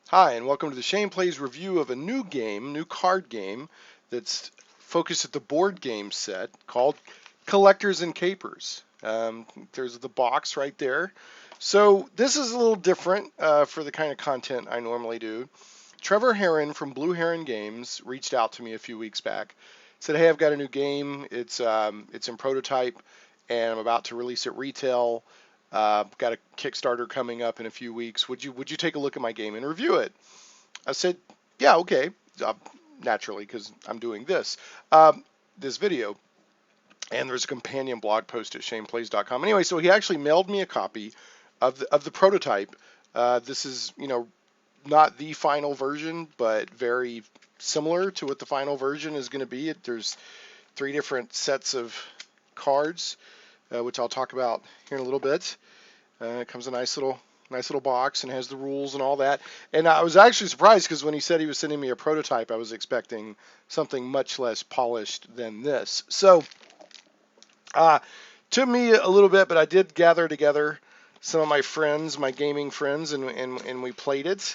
Hi, and welcome to the Shane Plays review of a new card game that's focused at the board game set called Collectors and Capers. There's the box right there. So this is a little different for the kind of content I normally do. Trevor Heron from Blue Heron Games reached out to me a few weeks back. Said, "Hey, I've got a new game. It's in prototype, and I'm about to release it retail. Got a Kickstarter coming up in a few weeks. Would you take a look at my game and review it?" I said, "Yeah, okay." Naturally, because I'm doing this video, and there's a companion blog post at shaneplays.com. Anyway, so he actually mailed me a copy of the prototype. This is, not the final version, but very similar to what the final version is going to be. There's three different sets of cards, which I'll talk about here in a little bit. It comes a nice little box and has the rules and all that. And I was actually surprised because when he said he was sending me a prototype, I was expecting something much less polished than this. So, took me a little bit, but I did gather together some of my friends, my gaming friends, and we played it.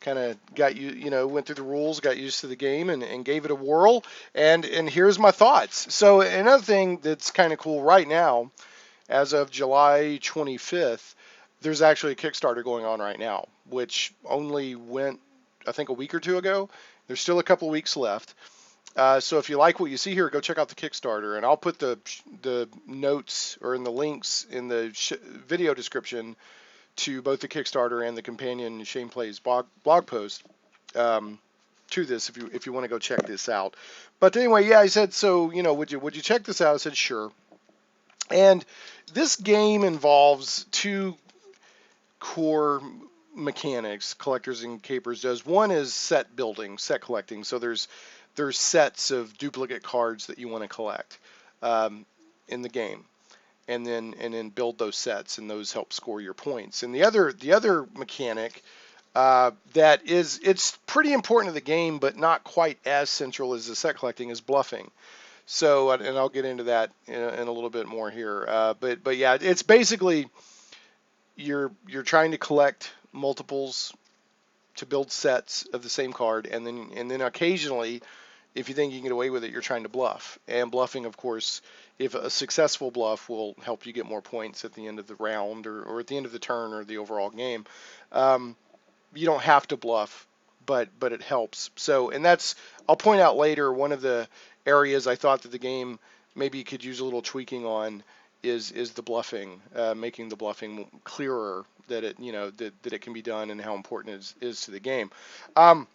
Kind of got went through the rules, got used to the game, and gave it a whirl. And here's my thoughts. So another thing that's kind of cool right now, as of July 25th, there's actually a Kickstarter going on right now, which only went, I think, a week or two ago. There's still a couple weeks left. So if you like what you see here, go check out the Kickstarter, and I'll put the notes or in the links in the video description to both the Kickstarter and the companion Shane Plays blog post to this if you want to go check this out. But anyway, yeah, I said, so would you check this out? I said sure. And this game involves two core mechanics Collectors and Capers does. One is set building, set collecting. So there's sets of duplicate cards that you want to collect in the game, and then build those sets, and those help score your points. And the other mechanic that it's pretty important to the game, but not quite as central as the set collecting, is bluffing. So, and I'll get into that in a little bit more here. But yeah, it's basically you're trying to collect multiples to build sets of the same card, and then occasionally, if you think you can get away with it, you're trying to bluff. And bluffing, of course, if a successful bluff will help you get more points at the end of the round, or at the end of the turn, or the overall game. Um, you don't have to bluff, but it helps. So, and that's, I'll point out later, one of the areas I thought that the game maybe could use a little tweaking on is the bluffing, making the bluffing clearer, that that it can be done, and how important it is to the game. Um,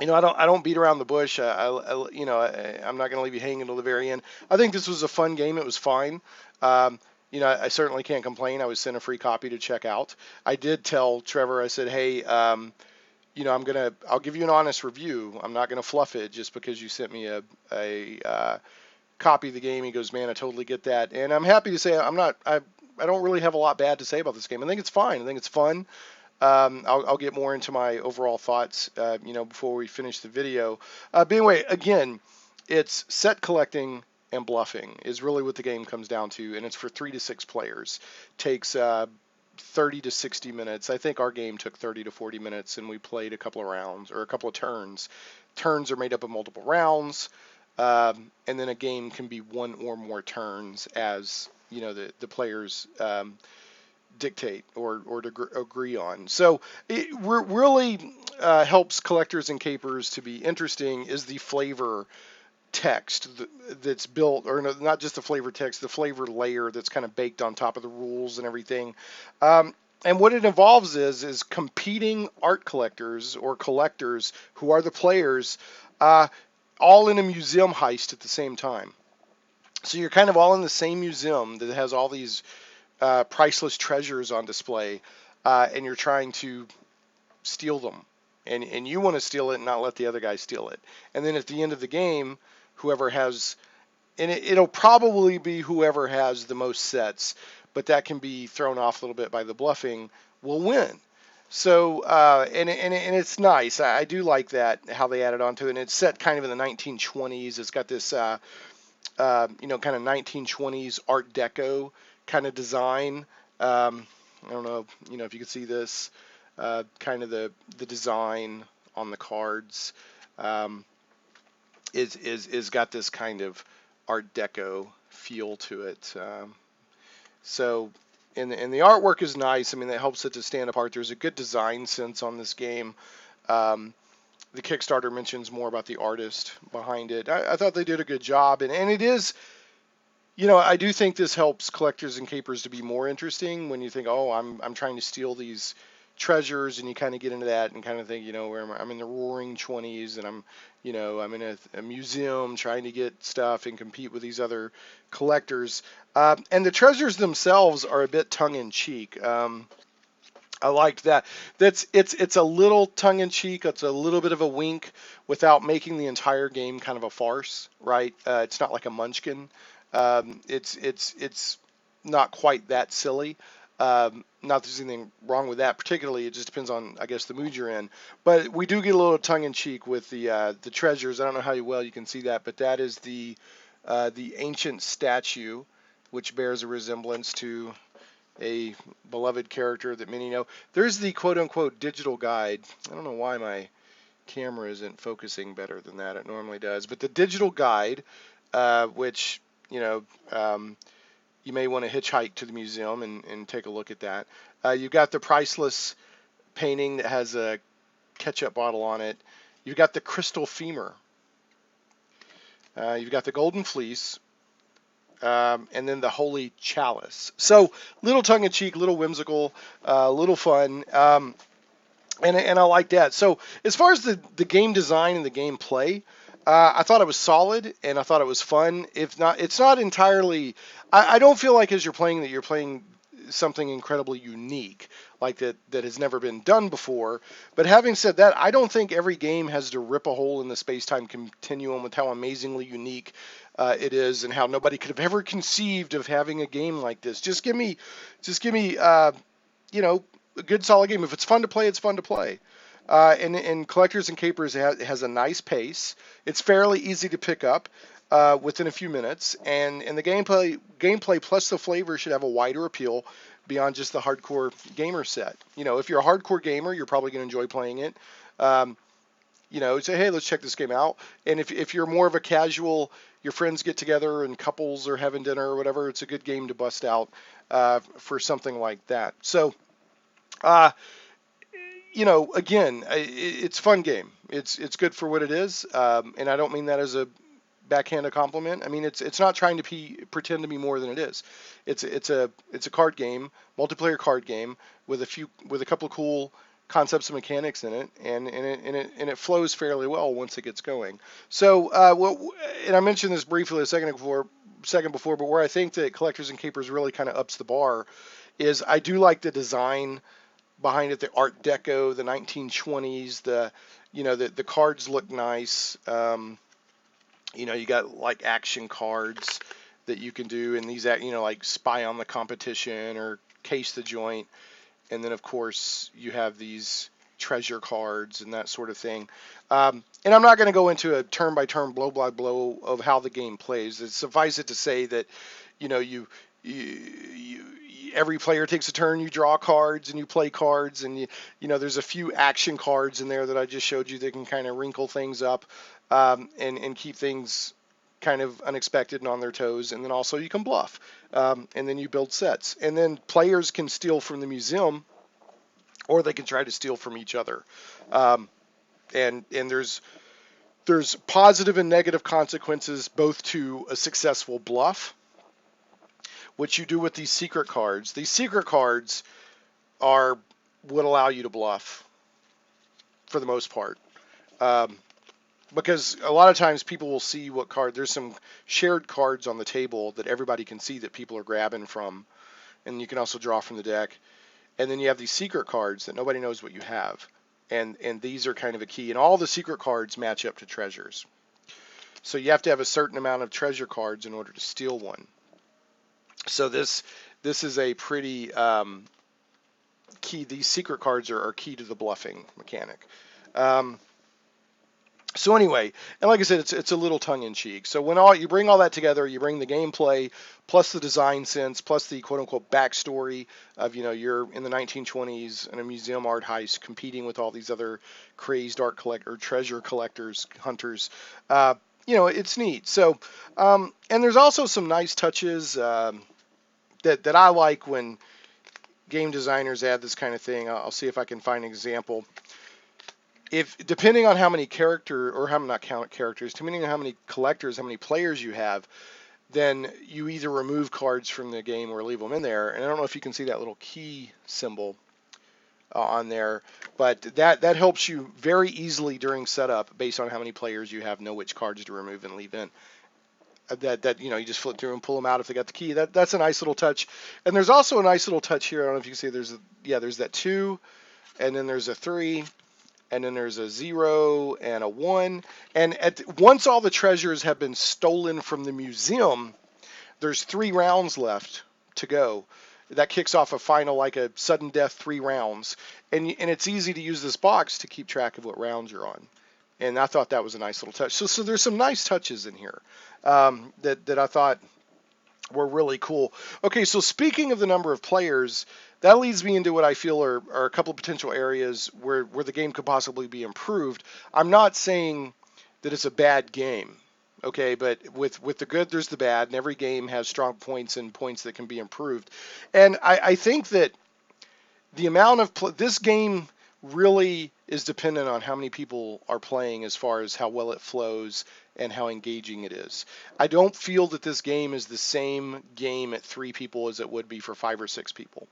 I don't beat around the bush. I'm not going to leave you hanging until the very end. I think this was a fun game. It was fine. I certainly can't complain. I was sent a free copy to check out. I did tell Trevor, I said, "Hey, I'll give you an honest review. I'm not gonna fluff it just because you sent me a copy of the game." He goes, "Man, I totally get that," and I'm happy to say I don't really have a lot bad to say about this game. I think it's fine. I think it's fun. I'll get more into my overall thoughts, before we finish the video. But anyway, again, it's set collecting and bluffing is really what the game comes down to, and it's for 3 to 6 players. Takes 30 to 60 minutes. I think our game took 30 to 40 minutes, and we played a couple of rounds, or a couple of turns. Turns are made up of multiple rounds, and then a game can be one or more turns, as the players dictate or agree on. So it really helps Collectors and Capers to be interesting is the flavor text that's built, or not just the flavor text, the flavor layer that's kind of baked on top of the rules and everything. And what it involves is competing art collectors, or collectors who are the players, uh, all in a museum heist at the same time. So you're kind of all in the same museum that has all these priceless treasures on display, and you're trying to steal them, and you want to steal it and not let the other guy steal it. And then at the end of the game, whoever has, and it'll probably be whoever has the most sets, but that can be thrown off a little bit by the bluffing, will win. So, and it's nice. I do like that, how they added on to it. And it's set kind of in the 1920s. It's got this kind of 1920s Art Deco kind of design. I don't know, if you can see this. kind of the design on the cards um, is got this kind of Art Deco feel to it. So, and the artwork is nice. I mean, that helps it to stand apart. There's a good design sense on this game. Um, the Kickstarter mentions more about the artist behind it. I thought they did a good job, and it is, I do think this helps collectors and capers to be more interesting when you think, oh, I'm trying to steal these treasures, and you kind of get into that and kind of think, where I'm in the Roaring Twenties, and I'm in a museum trying to get stuff and compete with these other collectors. And the treasures themselves are a bit tongue in cheek. I liked that. It's a little tongue in cheek. It's a little bit of a wink without making the entire game kind of a farce, right? It's not like a Munchkin. It's not quite that silly. Not that there's anything wrong with that particularly. It just depends on, I guess, the mood you're in. But we do get a little tongue in cheek with the treasures. I don't know how well you can see that, but that is the ancient statue, which bears a resemblance to a beloved character that many know. There's the quote-unquote digital guide. I don't know why my camera isn't focusing better than that. It normally does. But the digital guide, which, you may want to hitchhike to the museum and take a look at that. You've got the priceless painting that has a ketchup bottle on it. You've got the crystal femur. You've got the golden fleece. And then the Holy Chalice. So little tongue-in-cheek, little whimsical, little fun, and I like that. So as far as the game design and the gameplay, I thought it was solid and I thought it was fun. If not, it's not entirely. I don't feel like as you're playing that you're playing something incredibly unique like that has never been done before. But having said that, I don't think every game has to rip a hole in the space-time continuum with how amazingly unique it is and how nobody could have ever conceived of having a game like this. Just give me, a good solid game. If it's fun to play, it's fun to play. And Collectors and Capers has a nice pace. It's fairly easy to pick up within a few minutes, and the gameplay plus the flavor should have a wider appeal beyond just the hardcore gamer set. If you're a hardcore gamer, you're probably going to enjoy playing it. Say, hey, let's check this game out. And if you're more of a casual, your friends get together and couples are having dinner or whatever, it's a good game to bust out for something like that. So, again, it's a fun game. It's good for what it is, and I don't mean that as a backhanded compliment. I mean it's not trying to pretend to be more than it is. It's a card game, multiplayer card game with a couple of cool concepts and mechanics in it, and it flows fairly well once it gets going. So, and I mentioned this briefly a second before, but where I think that Collectors and Capers really kind of ups the bar is I do like the design behind it, the Art Deco, the 1920s, the cards look nice. You got like action cards that you can do, and these, like spy on the competition or case the joint. And then, of course, you have these treasure cards and that sort of thing. And I'm not going to go into a turn-by-turn, blow-by-blow of how the game plays. Suffice it to say that, you every player takes a turn. You draw cards and you play cards, and there's a few action cards in there that I just showed you that can kind of wrinkle things up and keep things kind of unexpected and on their toes. And then also you can bluff, and then you build sets, and then players can steal from the museum, or they can try to steal from each other. And there's positive and negative consequences both to a successful bluff, which you do with these secret cards. These secret cards would allow you to bluff for the most part. Because a lot of times people will see there's some shared cards on the table that everybody can see that people are grabbing from, and you can also draw from the deck. And then you have these secret cards that nobody knows what you have, and these are kind of a key. And all the secret cards match up to treasures, so you have to have a certain amount of treasure cards in order to steal one. So this is a pretty key. These secret cards are key to the bluffing mechanic. So anyway, and like I said, it's a little tongue in cheek. So when all you bring all that together, you bring the gameplay plus the design sense plus the quote unquote backstory of you're in the 1920s in a museum art heist competing with all these other crazed art collector treasure collectors hunters. Uh, it's neat. So and there's also some nice touches that I like when game designers add this kind of thing. I'll see if I can find an example. If depending on how many character or how not count characters, depending on how many collectors, how many players you have, then you either remove cards from the game or leave them in there. And I don't know if you can see that little key symbol on there, but that helps you very easily during setup based on how many players you have, know which cards to remove and leave in. That you just flip through and pull them out if they got the key. That's a nice little touch. And there's also a nice little touch here. I don't know if you can see. There's that 2, and then there's a 3, and then there's a 0 and a 1. And once all the treasures have been stolen from the museum, there's 3 rounds left to go. That kicks off a final, like a sudden death 3 rounds. And it's easy to use this box to keep track of what rounds you're on. And I thought that was a nice little touch. So there's some nice touches in here that I thought were really cool. Okay, so speaking of the number of players, that leads me into what I feel are a couple of potential areas where the game could possibly be improved. I'm not saying that it's a bad game, okay, but with the good, there's the bad, and every game has strong points and points that can be improved. And I think that the amount of this game really is dependent on how many people are playing as far as how well it flows and how engaging it is. I don't feel that this game is the same game at 3 people as it would be for 5 or 6 people.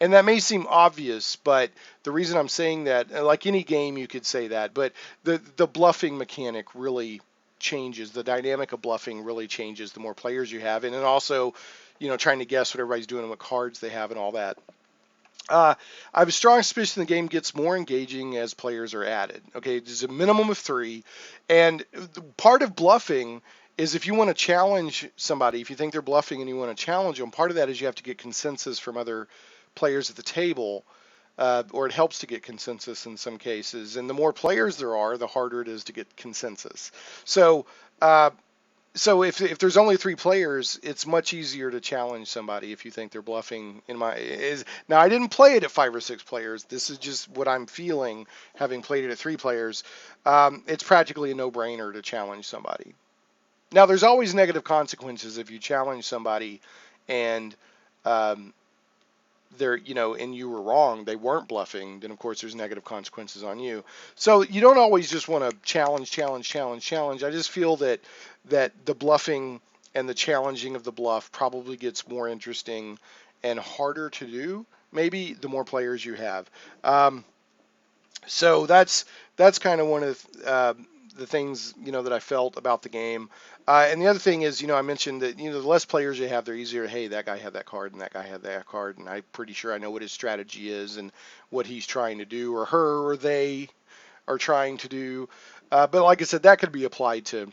And that may seem obvious, but the reason I'm saying that, like any game you could say that, but the bluffing mechanic really changes. The dynamic of bluffing really changes the more players you have, and then also, trying to guess what everybody's doing and what cards they have and all that. I have a strong suspicion the game gets more engaging as players are added. Okay, there's a minimum of 3, and part of bluffing is if you want to challenge somebody, if you think they're bluffing and you want to challenge them, part of that is you have to get consensus from other players at the table, or it helps to get consensus in some cases. And the more players there are, the harder it is to get consensus. So, uh, so if there's only 3 players, it's much easier to challenge somebody if you think they're bluffing. Now I didn't play it at 5 or 6 players. This is just what I'm feeling, having played it at 3 players. It's practically a no-brainer to challenge somebody. Now there's always negative consequences if you challenge somebody and um, and you were wrong, they weren't bluffing, then of course there's negative consequences on you. So you don't always just want to challenge. I just feel that the bluffing and the challenging of the bluff probably gets more interesting and harder to do, maybe the more players you have. So that's kind of one of the things that I felt about the game. And the other thing is, I mentioned that the less players you have, they're easier. Hey, that guy had that card, and that guy had that card, and I'm pretty sure I know what his strategy is and what he's trying to do, or her, or they are trying to do. But like I said, that could be applied to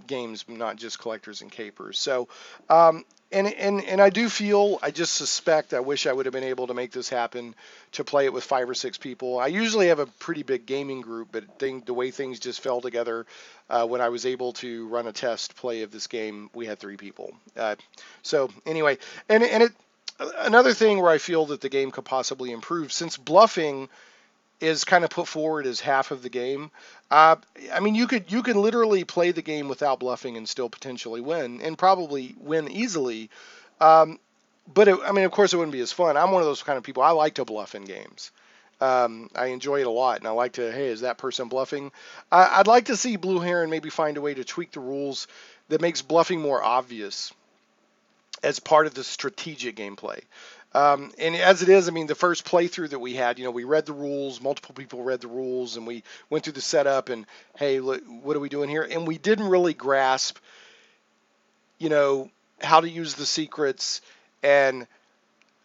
games, not just collectors and capers. So, and I do feel, I just suspect, I wish I would have been able to make this happen to play it with 5 or 6 people. I usually have a pretty big gaming group, but the way things just fell together when I was able to run a test play of this game, we had 3 people. So anyway, and another thing where I feel that the game could possibly improve, since bluffing is kind of put forward as half of the game. I mean, you can literally play the game without bluffing and still potentially win, and probably win easily. Um, but I mean, of course, it wouldn't be as fun. I'm one of those kind of people. I like to bluff in games. I enjoy it a lot, and I like to. Hey, is that person bluffing? I'd like to see Blue Heron maybe find a way to tweak the rules that makes bluffing more obvious as part of the strategic gameplay. And as it is, I mean, the first playthrough that we had, we read the rules, multiple people read the rules, and we went through the setup and, hey, look, what are we doing here? And we didn't really grasp, how to use the secrets and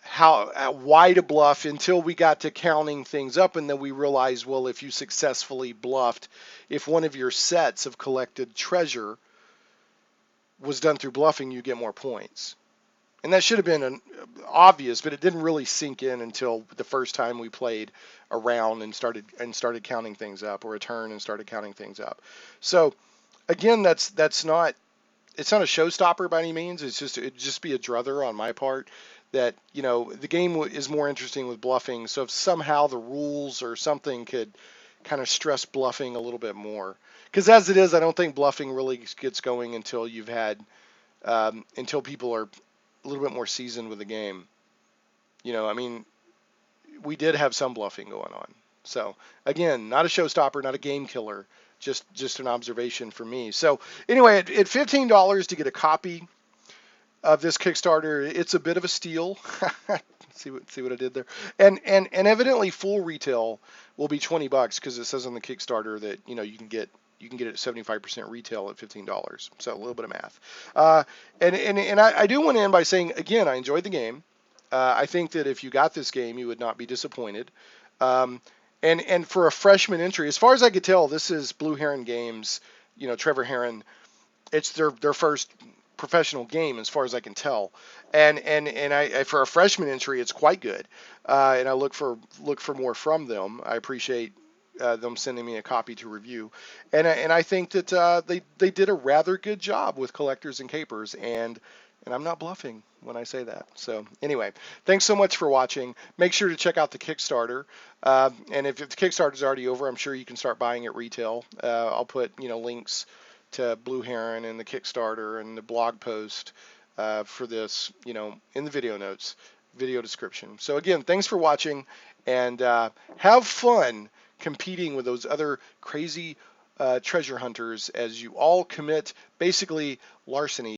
why to bluff until we got to counting things up. And then we realized, well, if you successfully bluffed, if one of your sets of collected treasure was done through bluffing, you get more points. And that should have been obvious, but it didn't really sink in until the first time we played around and started counting things up, or a turn and started counting things up. So again, that's not, it's not a showstopper by any means. It'd just be a druther on my part that, the game is more interesting with bluffing. So if somehow the rules or something could kind of stress bluffing a little bit more, because as it is, I don't think bluffing really gets going until you've had until people are a little bit more seasoned with the game. I mean, we did have some bluffing going on. So again, not a showstopper, not a game killer, just an observation for me. So anyway, at $15 to get a copy of this Kickstarter, it's a bit of a steal. see what I did there. And evidently full retail will be $20 because it says on the Kickstarter that you can get it at 75% retail at $15. So a little bit of math. And I do want to end by saying again, I enjoyed the game. I think that if you got this game, you would not be disappointed. Um, and for a freshman entry, as far as I could tell, this is Blue Heron Games. Trevor Heron. It's their first professional game, as far as I can tell. And I for a freshman entry, it's quite good. And I look for more from them. I appreciate them sending me a copy to review, and I think that they did a rather good job with collectors and capers, and I'm not bluffing when I say that. So anyway, thanks so much for watching. Make sure to check out the Kickstarter, and if the Kickstarter is already over, I'm sure you can start buying at retail. I'll put links to Blue Heron and the Kickstarter and the blog post for this, in the video notes, video description. So again, thanks for watching, and have fun competing with those other crazy treasure hunters as you all commit basically larceny